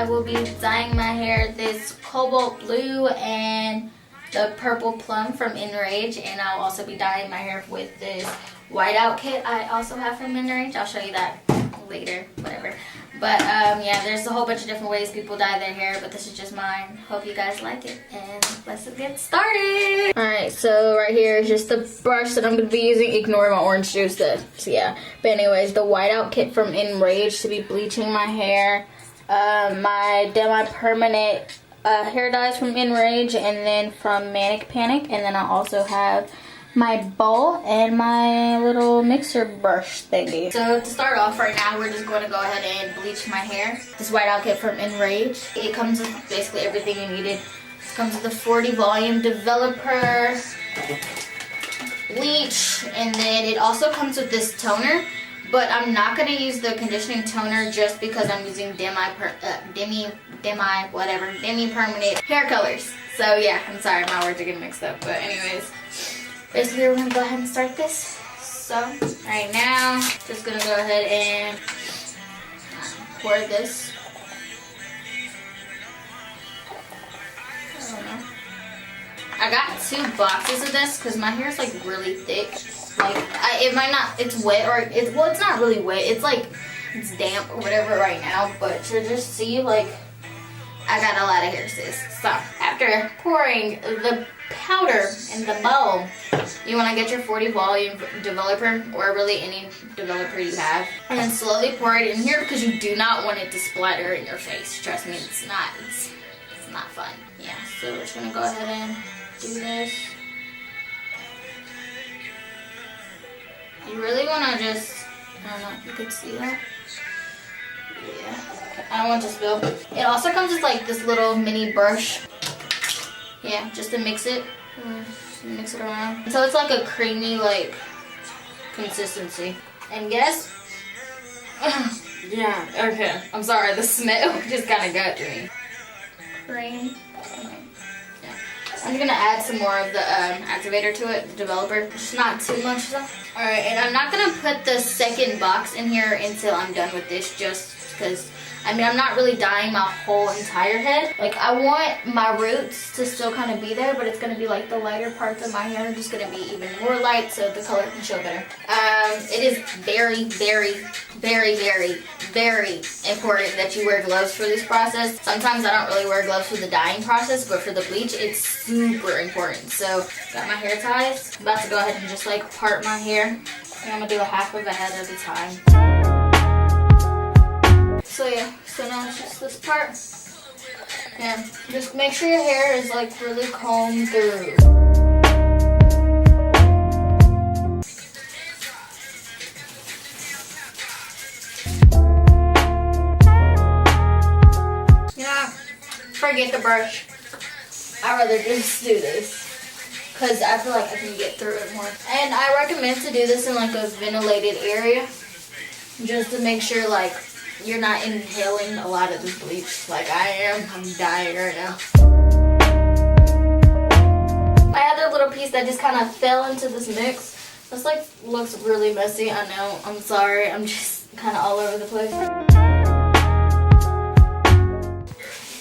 I will be dyeing my hair this cobalt blue and the purple plum from Enrage, and I'll also be dyeing my hair with this whiteout kit I also have from Enrage. I'll show you that later, whatever. But yeah, there's a whole bunch of different ways people dye their hair, but this is just mine. Hope you guys like it, and let's get started. Alright, so right here is just the brush that I'm going to be using. Ignore my orange juice, so yeah. But anyways, the whiteout kit from Enrage to be bleaching my hair. My demi-permanent hair dyes from Enrage, and then from Manic Panic. And then I also have my bowl and my little mixer brush thingy. So to start off right now, we're just going to go ahead and bleach my hair. This whiteout kit from Enrage. It comes with basically everything you needed. It comes with a 40 volume developer, bleach, and then it also comes with this toner. But I'm not going to use the conditioning toner just because I'm using demi-permanent hair colors. So yeah, I'm sorry, my words are getting mixed up. But anyways, basically we're going to go ahead and start this. So right now, just going to go ahead and pour this. I don't know. I got 2 boxes of this because my hair is like really thick. Like, it might not, it's wet, or well, it's not really wet, it's like, it's damp or whatever right now, but to just see, like, I got a lot of hair, sis. So, after pouring the powder in the bowl, you want to get your 40 volume developer, or really any developer you have, and then slowly pour it in here because you do not want it to splatter in your face. Trust me, it's not fun. Yeah, so we're just going to go ahead and do this. You really want to just, I don't know if you could see that. Yeah, I don't want to spill. It also comes with like this little mini brush. Yeah, just to mix it. Just mix it around. So it's like a creamy like consistency. And guess? Yeah, okay. I'm sorry, the smell just kind of got to me. Cream. I'm gonna add some more of the activator to it, the developer. Just not too much though. Alright, and I'm not gonna put the second box in here until I'm done with this, just because, I mean, I'm not really dyeing my whole entire head. Like, I want my roots to still kind of be there, but it's gonna be like the lighter parts of my hair are just gonna be even more light so the color can show better. It is very, very, very, very, very important that you wear gloves for this process. Sometimes I don't really wear gloves for the dyeing process, but for the bleach, it's super important. So, got my hair ties. I'm about to go ahead and just like part my hair. And I'm gonna do a half of a head at a time. So yeah, so now it's just this part. And just make sure your hair is like really combed through. Forget the brush. I'd rather just do this because I feel like I can get through it more. And I recommend to do this in like a ventilated area just to make sure like you're not inhaling a lot of this bleach like I am. I'm dying right now. My other little piece that just kind of fell into this mix, this like looks really messy. I know, I'm sorry, I'm just kind of all over the place.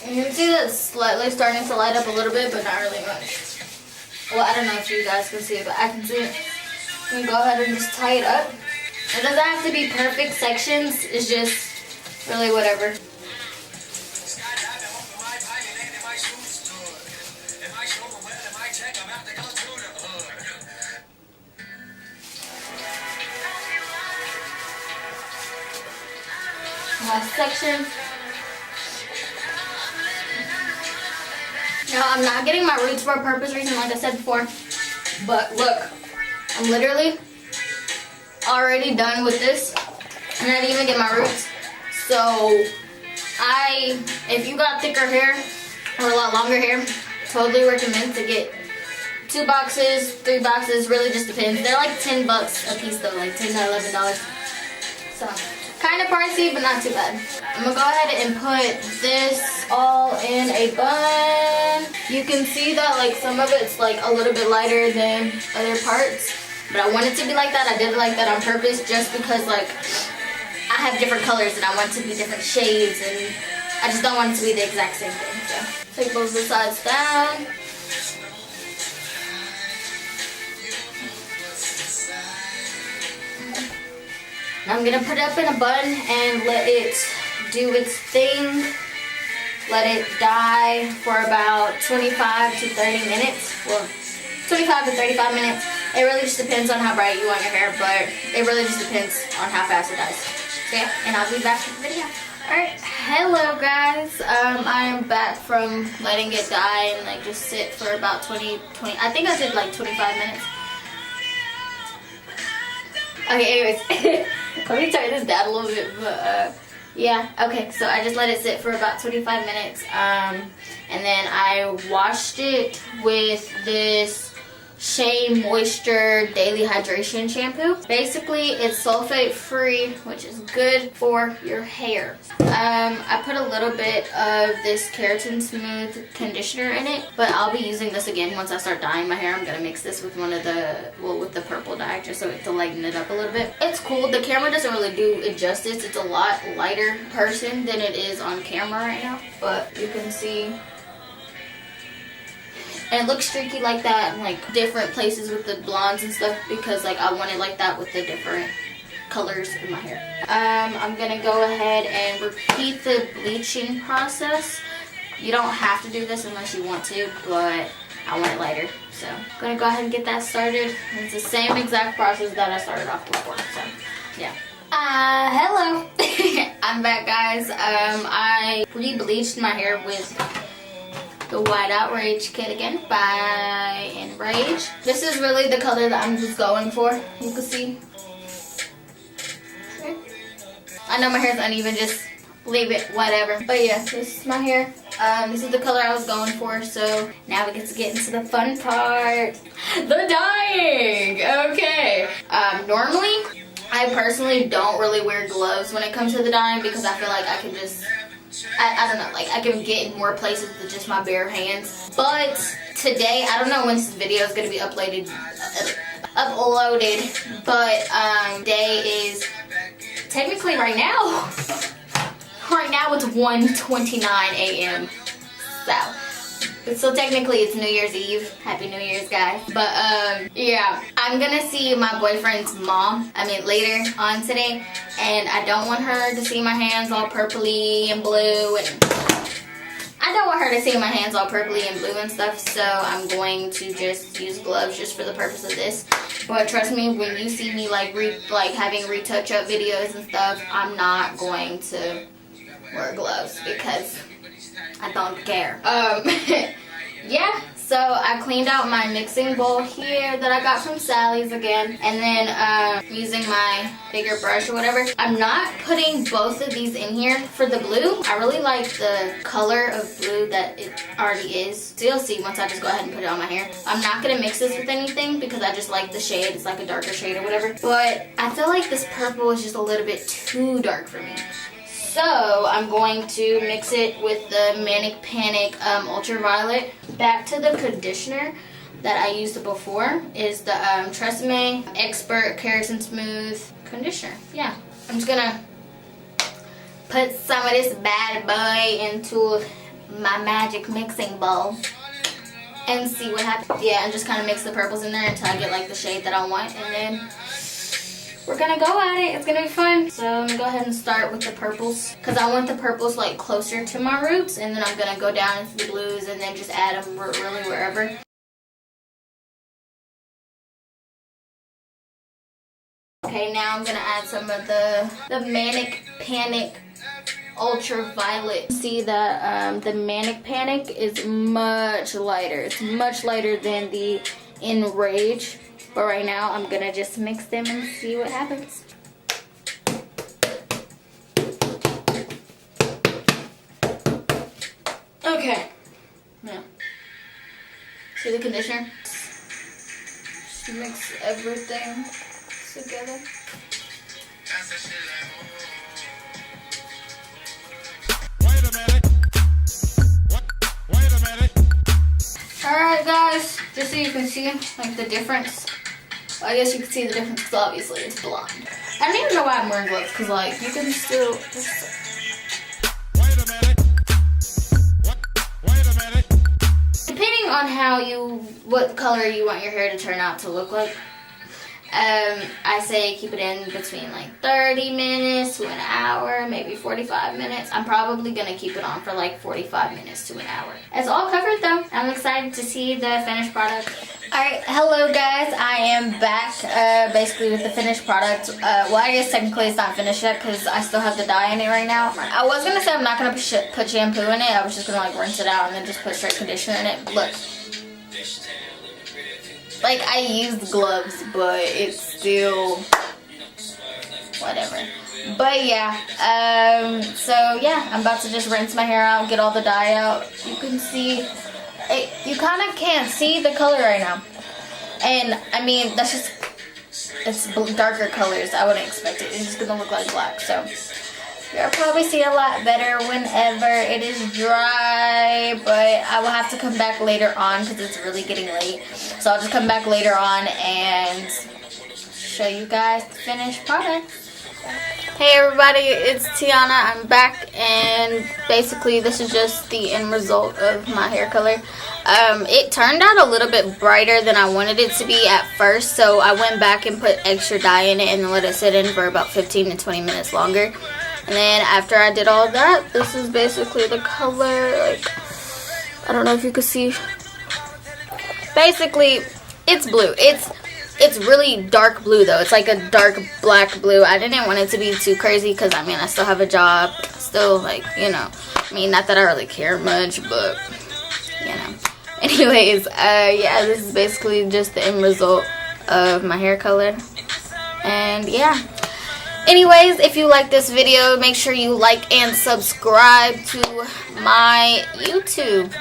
You can see that it's slightly starting to light up a little bit, but not really much. Well, I don't know if you guys can see it, but I can see it. I'm going to go ahead and just tie it up. It doesn't have to be perfect sections. It's just really whatever. Last section. Now, I'm not getting my roots for a purpose reason, like I said before. But look, I'm literally already done with this. And I didn't even get my roots. So, if you got thicker hair or a lot longer hair, totally recommend to get 2 boxes, 3 boxes, really just depends. They're like 10 bucks a piece though, like $10 to $11. So, kind of pricey, but not too bad. I'm gonna go ahead and put this all in a bun. You can see that like some of it's like a little bit lighter than other parts, but I want it to be like that. I did it like that on purpose just because like I have different colors and I want it to be different shades, and I just don't want it to be the exact same thing. So take both of the sides down. I'm gonna put it up in a bun and let it do its thing. Let it dye for about 25 to 30 minutes. Well, 25 to 35 minutes. It really just depends on how bright you want your hair, but it really just depends on how fast it dyes. So yeah, and I'll be back with the video. Alright, hello guys. I am back from letting it dye and like just sit for about 20, I think I did like 25 minutes. Okay, anyways, let me turn this down a little bit, but yeah, okay, so I just let it sit for about 25 minutes, and then I washed it with this Shea Moisture Daily Hydration Shampoo. Basically, it's sulfate free, which is good for your hair. I put a little bit of this Keratin Smooth conditioner in it, but I'll be using this again once I start dyeing my hair. I'm gonna mix this with one of the, well, with the purple dye, just so to lighten it up a little bit. It's cool. The camera doesn't really do it justice. It's a lot lighter person than it is on camera right now, but you can see. And it looks streaky like that in like different places with the blondes and stuff, because like I want it like that with the different colors in my hair. I'm gonna go ahead and repeat the bleaching process. You don't have to do this unless you want to, but I want it lighter. So I'm gonna go ahead and get that started. It's the same exact process that I started off before, so yeah. Hello. I'm back, guys. I re-bleached my hair with the White Outrage kit again by Enrage. This is really the color that I'm just going for. You can see. Okay. I know my hair's uneven, just leave it, whatever. But yeah, this is my hair. This is the color I was going for, so now we get to get into the fun part. The dyeing! Okay. Normally, I personally don't really wear gloves when it comes to the dyeing because I feel like I can just, I don't know, like I can get in more places with just my bare hands. But today, I don't know when this video is going to be uploaded, but today is technically right now. Right now it's 1:29 a.m. So technically it's New Year's Eve. Happy New Year's, guys. But yeah, I'm gonna see my boyfriend's mom, later on today, and I don't want her to see my hands all purpley and blue, and I don't want her to see my hands all purpley and blue and stuff, so I'm going to just use gloves just for the purpose of this. But trust me, when you see me like having retouch up videos and stuff, I'm not going to wear gloves because I don't care. Yeah, so I cleaned out my mixing bowl here that I got from Sally's again, and then using my bigger brush or whatever. I'm not putting both of these in here for the blue. I really like the color of blue that it already is. So you'll see once I just go ahead and put it on my hair. I'm not gonna mix this with anything because I just like the shade. It's like a darker shade or whatever. But I feel like this purple is just a little bit too dark for me. So I'm going to mix it with the Manic Panic Ultraviolet. Back to the conditioner that I used before is the Tresemme Expert Keratin Smooth Conditioner. Yeah, I'm just gonna put some of this bad boy into my magic mixing bowl and see what happens. Yeah, and just kind of mix the purples in there until I get like the shade that I want, and then we're gonna go at it. It's gonna be fun. So I'm gonna go ahead and start with the purples because I want the purples like closer to my roots, and then I'm gonna go down into the blues and then just add them really wherever. Okay, now I'm gonna add some of the Manic Panic Ultraviolet. See that the Manic Panic is much lighter. It's much lighter than the Enrage. But right now, I'm gonna just mix them and see what happens. Okay. Now, see the conditioner? Just mix everything together. Wait a minute. Wait a minute. Alright guys, just so you can see like the difference. Well, I guess you can see the difference because obviously it's blonde. I don't even know why I'm wearing gloves because like you can still just... Wait a minute. on what color you want your hair to turn out to look like, I say keep it in between like 30 minutes to an hour, maybe 45 minutes. I'm probably gonna keep it on for like 45 minutes to an hour. It's all covered though. I'm excited to see the finished product. Alright, hello guys. I am back basically with the finished product. Well, I guess technically it's not finished yet because I still have the dye in it right now. I was gonna say I'm not gonna put shampoo in it. I was just gonna like rinse it out and then just put straight conditioner in it. Look. Like, I used gloves, but it's still whatever. But yeah, so yeah, I'm about to just rinse my hair out, get all the dye out. You can see, you kind of can't see the color right now. And, I mean, that's just, it's darker colors. I wouldn't expect it. It's just going to look like black, so. You'll probably see a lot better whenever it is dry, but I will have to come back later on because it's really getting late. So I'll just come back later on and show you guys the finished product. Hey everybody, it's Tiana. I'm back, and basically this is just the end result of my hair color. It turned out a little bit brighter than I wanted it to be at first, so I went back and put extra dye in it and let it sit in for about 15 to 20 minutes longer. And then after I did all that, this is basically the color. Like, I don't know if you can see. Basically, it's blue. It's really dark blue though. It's like a dark black blue. I didn't want it to be too crazy because I mean I still have a job. Still, like, you know. I mean, not that I really care much, but you know. Anyways, yeah, this is basically just the end result of my hair color. And yeah. Anyways, if you like this video, make sure you like and subscribe to my YouTube.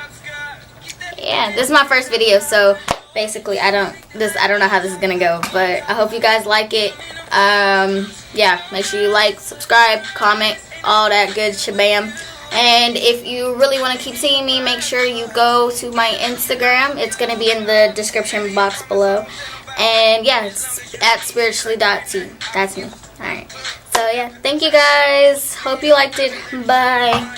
Yeah, this is my first video, so basically I don't know how this is gonna go, but I hope you guys like it. Yeah, make sure you like, subscribe, comment, all that good shabam. And if you really want to keep seeing me, make sure you go to my Instagram. It's gonna be in the description box below. And yeah, it's at Spiritually.t. That's me. Alright. So yeah, thank you guys. Hope you liked it. Bye.